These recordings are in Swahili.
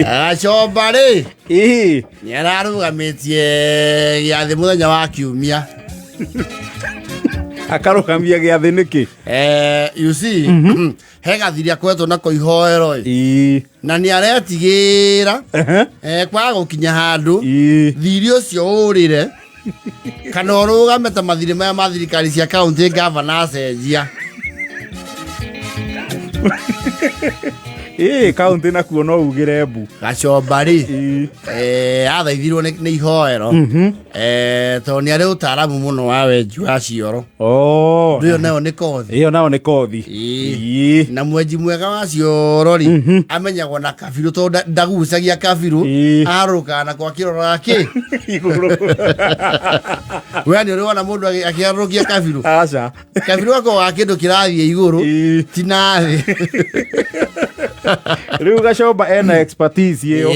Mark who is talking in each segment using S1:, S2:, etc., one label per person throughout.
S1: Agacomba rĩ nĩ ararũgamĩtie gĩathĩ mũthenya wa kiumia.
S2: Akarũgamia gĩathĩ nĩkĩ?
S1: You see, he gathiri akoretwo nako ihoero na nĩ aretigĩra kwaga gũkinya handũ thiri ũcio ũrĩre kana ũrũgame ta mathirĩ maya ma thirikari cia kaũntĩ ngavana acenjia.
S2: Kaunti nakuo no ugire mbu.
S1: Gacomba rĩ athaithirwo nĩ ihoero tondũ nĩ arĩ ũtaaramu mũno wa wenji wa cioro. Rĩo nayo nĩ kothi.
S2: Ĩyo nayo nĩ kothi.
S1: Na mwenji mwega wa cioro rĩ amenyagwo na kabirũ tondũ ndagucagia kabirũ arũkana kwa kĩrora kĩ we nĩ ũrĩona mũndũ akĩarũkia kabirũ.
S2: Aca
S1: kabirũ ako wa kĩndũ kĩrathiĩ igũrũ ti nathĩ.
S2: Rĩu Gacomba ena expertise ĩyo.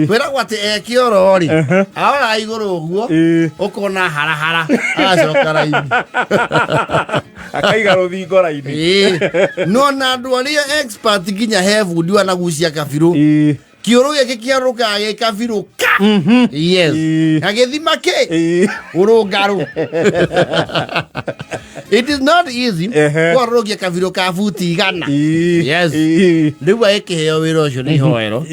S1: Wĩragwo atĩ ekĩoro rĩ aora igũrũ ũguo ũkona harahara agacoka raithi
S2: akaiga rũthingo raini.
S1: No na andũ arĩa expert nginya he bundi wanagucia kabirũ kĩũrũ gĩkĩ kĩarũkaga gĩ kabirũ ka gagĩthima kĩ ũrũngarũ. It is not easy kwarũkia kabirũ ka buti 100. Rĩu agĩkĩheo wĩra ũcio nĩ ihoero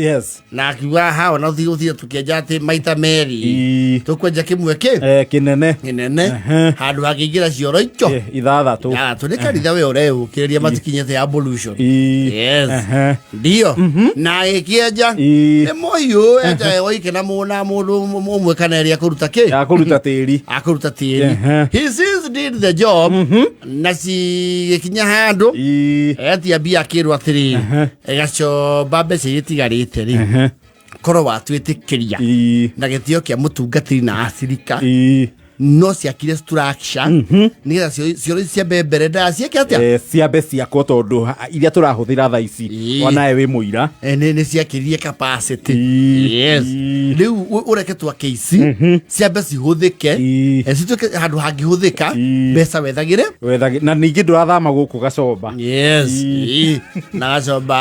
S1: na akiuga hao na thigũthia tũkĩenja atĩ maita merĩ tũkwenja kĩmwe kĩnene handũ hakĩingĩra cioro icio
S2: ithathatũ
S1: nĩ kanitha we ũreũkĩrĩria matikinyĩte abolution. Ndio na agĩkĩenja nĩ mũhiũ enja oike na mũndũ ũmwe kana erĩ akũruta tĩri. He since did the job na cigĩkinya handũ etia mbia akĩrwo atĩrĩ Gacomba mbeca iria itigarĩte rĩ korwo watwĩtĩkĩria na gĩtĩo kĩa mũtungatĩri na acirika no ciakire structure nĩgetha cioro ciambe mbere ndaciake atĩa
S2: ciambe ciakwo tondũ iria tũrahũthĩra thaa ici onawe wĩ mũira
S1: nĩ ciakĩrie capacity. Rĩu ũreke twake ici ciambe cihũthĩke cituĩke handũ hangĩhũthĩka mbeca wethagĩre
S2: na ningĩ ndũrathama gũkũ Gacomba.
S1: Na Gacomba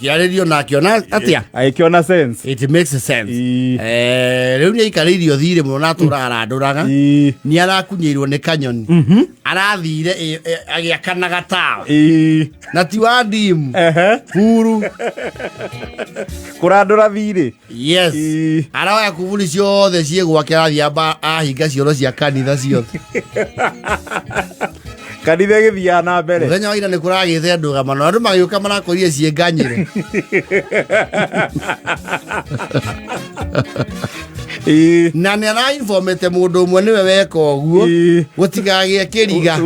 S1: kĩarĩrio na akĩona atĩa
S2: agĩkĩona sense.
S1: It makes sense. Rĩu nĩ aikarĩirio thirĩ mũno na atũraga nĩ arakunyĩirwo nĩ kanyoni arathire agĩakana gatawa na ti wa ndimu furu
S2: kũrandũra thirĩ.
S1: Aroya kuburi ciothe ciĩ gwake arathiĩ ahinga cioro cia kanitha ciothe.
S2: Kanitha gĩthiaga na mbere.
S1: Mũthenya wa ira nĩ kũragĩte ndũgama andũ magĩũka marakorire ciĩnganyĩre. Na nĩ ara-informete mũndũ ũmwe nĩwe weka ũguo gũtigagĩe kĩriga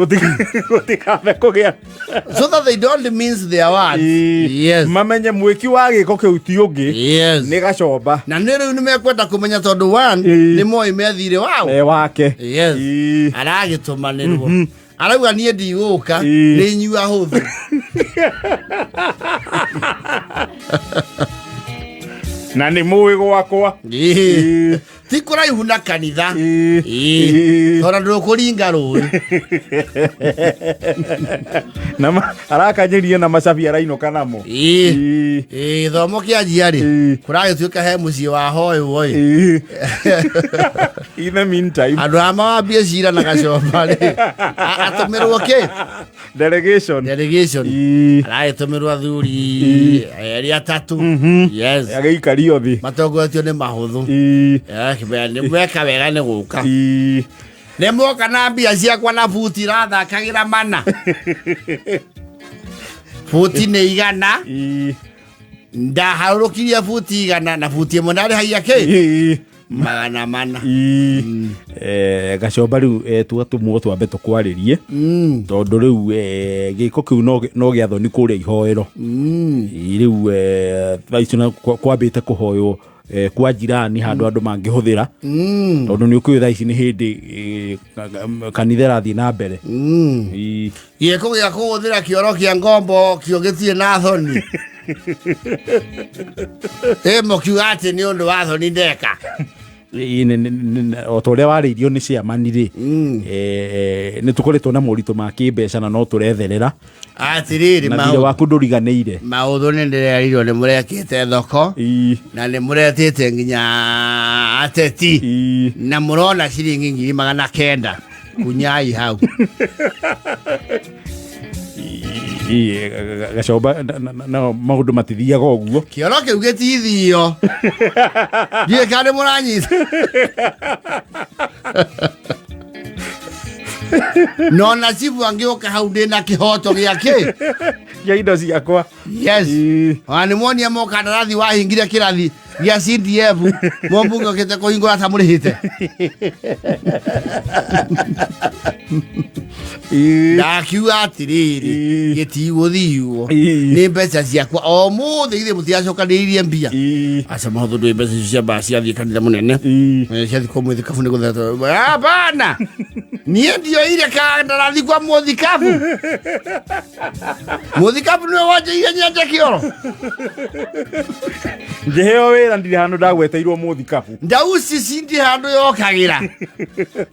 S2: gũtikabe kũgĩa
S1: so that they don't mince their words.
S2: Mamenye mwĩki wa gĩko kĩu ti ũngĩ nĩ Gacomba. Na
S1: nĩ rĩu nĩ mekwenda kũmenya tondũ nĩ moĩ methire
S2: wake
S1: aragĩtũmanĩrwo arauga niĩ ndigũka nĩ nyua hũthũ.
S2: Na nĩ mũĩ gwakwa
S1: ti kũraihu na kanitha tondũ ndũkũringa rũĩ
S2: arakanyĩrie na macabi arainũka namo.
S1: Gĩthomo kĩanjia rĩ kũragĩtuĩka he mũciĩ wa hoyũ
S2: in the meantime
S1: andũ a mawambie cira na Gacomba rĩ atũmĩrwo kĩ
S2: delegation
S1: aragĩtũmĩrwo athuri erĩ atatũ
S2: agĩikario thĩ
S1: matongoretio nĩ mahũthũ nĩ mweka wega nĩ gũka nĩ mwoka na mbia ciakwa na buti irathakagĩra mana buti nĩ 100 ndaharũrũkirie buti 100 na buti ĩmwe ndarĩhagia kĩ 400.
S2: Gacomba rĩu tugatũmwo twambe tũkwarĩrie tondũ rĩu gĩko kĩu no gĩathoni kũrĩa ihoero. Rĩu thaa ici kwambĩte kũhoywo kwa jirani handũ andũ mangĩhũthĩra tondũ nĩ ũkĩũĩ thaa ici nĩ hĩndĩ kanitha rathiĩ na mbere.
S1: Gĩko gĩa kũhũthĩra kĩoro kĩa ngombo kĩo gĩtirĩ na thoni mũkiuga atĩ nĩ ũndũ wa thoni ndeka
S2: o ta ũrĩa warĩirio nĩ ciamani rĩ nĩ tũkoretwo na moritũ ma kĩmbeca na no tũretherera
S1: atiriri
S2: na thirĩ waku ndũriganĩire
S1: maũndũ nĩ ndĩrerirwo nĩ mũrekĩte thoko na nĩ mũretĩte nginya ateti na mũrona ciringi 900 kunyai hau
S2: Gacomba na maũndũ matithiaga ũguo
S1: kĩoro kĩu gĩtithio ndiĩ kana mũranyita no na chifu angĩoka hau ndĩna kĩhoto gĩake
S2: ya indo ciakwa
S1: yes nĩ muonia mũkandarathi wahingire kĩrathi gĩa CDF mũmbunge ũkĩte kũhingũra ta mũrĩhĩte ndakiuga atĩrĩrĩ gĩtigũthiuo nĩ mbeca ciakwa o mũthĩ ithe mũtiacokanĩrĩirie mbia aca maũndũ ndũĩ mbeca icio ciambaga ciathiĩ kanitha mũnene ciathiĩ kwa mũthikabu nĩ gũthetwo bana niĩ ndioire kandarathi kwa mũthikabu mũthikabu nĩwe wanjĩire nyenje kĩoro
S2: ngĩheo wĩra ndirĩ handũ ndagweteirwo mũthikabu
S1: ndauci cindi handũ yokagĩra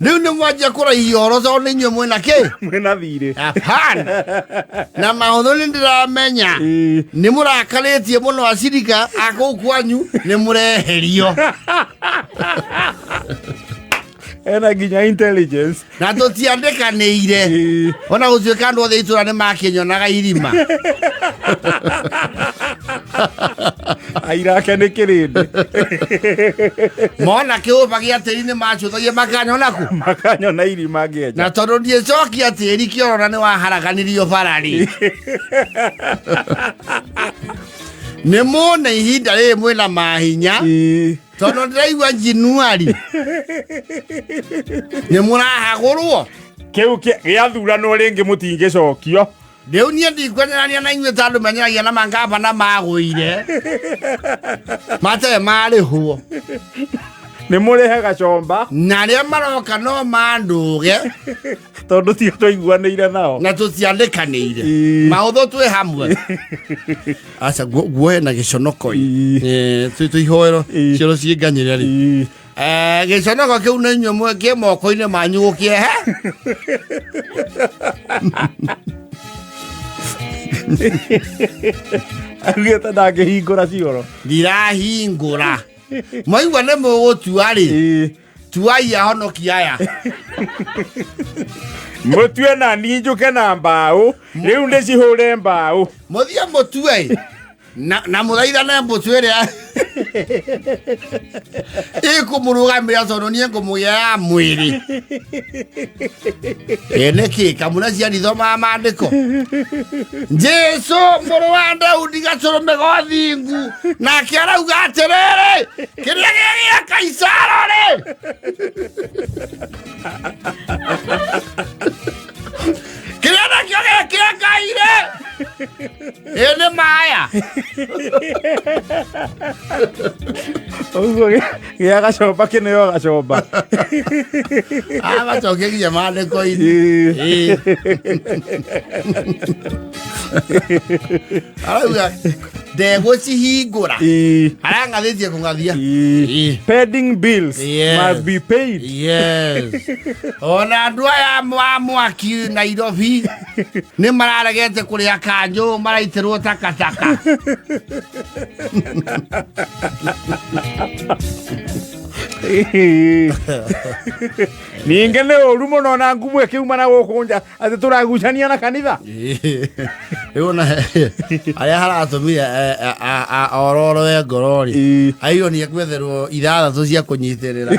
S1: rĩu nĩ mwanjia kũraihia ũhoro tondũ nĩ inyuĩ mwĩna kĩ
S2: mwĩna thirĩ
S1: hapana na maũndũ nĩ ndĩramenya nĩ mũrakarĩtie mũno acirika a kũu kwanyu nĩ mũreherio
S2: ena nginya intelligence
S1: na tũtiandĩkanĩire ona gũtuĩka andũ othe itũra nĩ makĩnyonaga irima
S2: aira ake nĩ kĩrĩndĩ
S1: mona kĩũmba gĩa tĩri nĩ macũthagia makanyona ku
S2: makanyona irima ngĩenja
S1: na tondũ ndiĩcokia tĩri kĩoro na nĩ waharaganirio barari nĩ mũna ihinda rĩrĩ mwĩna mahinya tondũ ndĩraigua njinuari nĩ mũrahagũrwo
S2: kĩu gĩathuranwo rĩngĩ mũtingĩcokio
S1: rĩu niĩ ndikwenderania na inyuĩ tondũ menyeragia na mangabana magũire matarĩ marĩhwo
S2: nĩ mũrĩhe Gacomba
S1: na rĩa maroka no mandũge
S2: tondũ tiga twaiguanĩire nao
S1: na tũtiandĩkanĩire maũthũ twĩ hamwe aca guoye na gĩconoko tũihoero cioro ciĩnganyĩre rĩ gĩconoko kĩu nĩ inyuĩ kĩ moko-inĩ manyu gũkĩehe
S2: augĩte ndangĩhingũra cioro
S1: ndirahingũra mwaigua nĩ mũgũtua rĩ tuai ahonokia aya
S2: mũtue na niĩ njũke na mbaũ rĩu ndĩcihũre mbaũ
S1: mũthiĩ mũtue na mũthaithane mbũtũ ĩrĩa ĩkũmũrũgamĩrĩra tondũ niĩ ngũmũgĩa mwĩrĩ nĩkĩ kamuna ciarithomaga maandĩko Jesũ mũrũ wa Daudi gacũrũme gothingu nake arauga atĩrĩrĩ kĩrĩa gĩa Kaisaro rĩ kĩrĩa nakĩo gĩkĩa Ngai rĩ nĩ maya
S2: ũguo gĩa Gacomba kĩneo Gacomba
S1: agacokia nginya maandĩko-inĩ arauga ndegũcihingũra arangathĩtie kũng'athia
S2: pending bills must be paid
S1: ona andũ aya wa mwaki Nairobi nĩ mararegete kũrĩa kanjũ maraitĩrwo takataka
S2: ningĩ nĩ ũru mũno na ngumu ĩkiuma gũkũ nja atĩ tũragucania na kanitha
S1: ona arĩa haratũmire ororoe ngorori airwo nĩ gwetherwo 6 cia kũnyitĩrĩra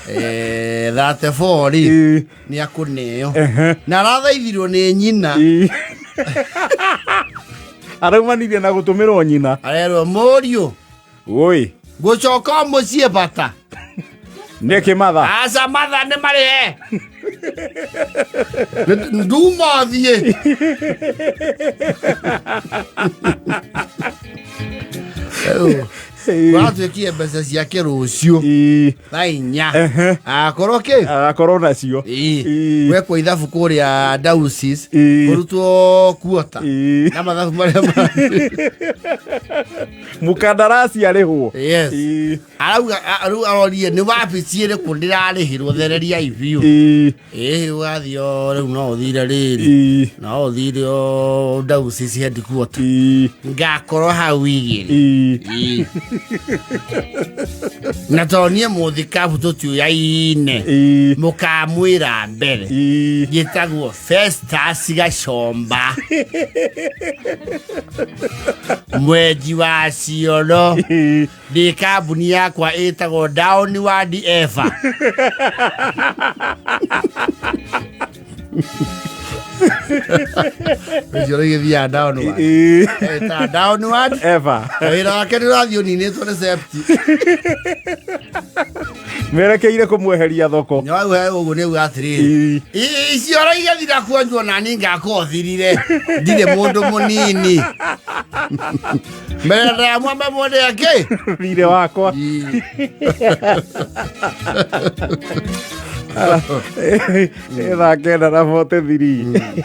S1: 34 nĩ akũneo na arathaithirwo nĩ nyina
S2: araumanirie na gũtũmĩrwo nyina
S1: arerwo mũriũ
S2: oi
S1: gũcoka mũciĩ bata
S2: nĩkĩ matha
S1: aca matha nĩ marĩhe nduma thiĩ gwatuĩkire mbeca ciake rũciũ thaa 4 agakorwo
S2: agakorwo nacio
S1: wekwo ithabu kũrĩa Dausis kũrutwo kuota na mathabu marĩa
S2: mũkandarasi arĩhwo
S1: arauga arorie nĩ wabici ĩrĩkũ ndĩrarĩhĩrwo thereriai biũ ũgathio rĩu no ũthire rĩrĩ no ũthire o Dausis headquarter ngakorwo hau igĩrĩ na tonie mũthikabu tũtiũyaine mũkamwĩra mbere gĩtagwo Festus Gacomba mwenji wa ciono ndĩ kambuni yakwa ĩtagwo Downward Ever Cio rĩgĩthiaga Downward
S2: Ever
S1: wĩra wake nĩũrathiĩ ũninĩtwo nĩ septi
S2: merekeire kũmweheria thoko
S1: nyau he ũguo nĩuga atĩrĩrĩ icioro igethira kuonjwo nani ngakothirire ndirĩ mũndũ mũnini mbere ya mwambe mũndũ yake
S2: thirĩ wakwa thaa 9:43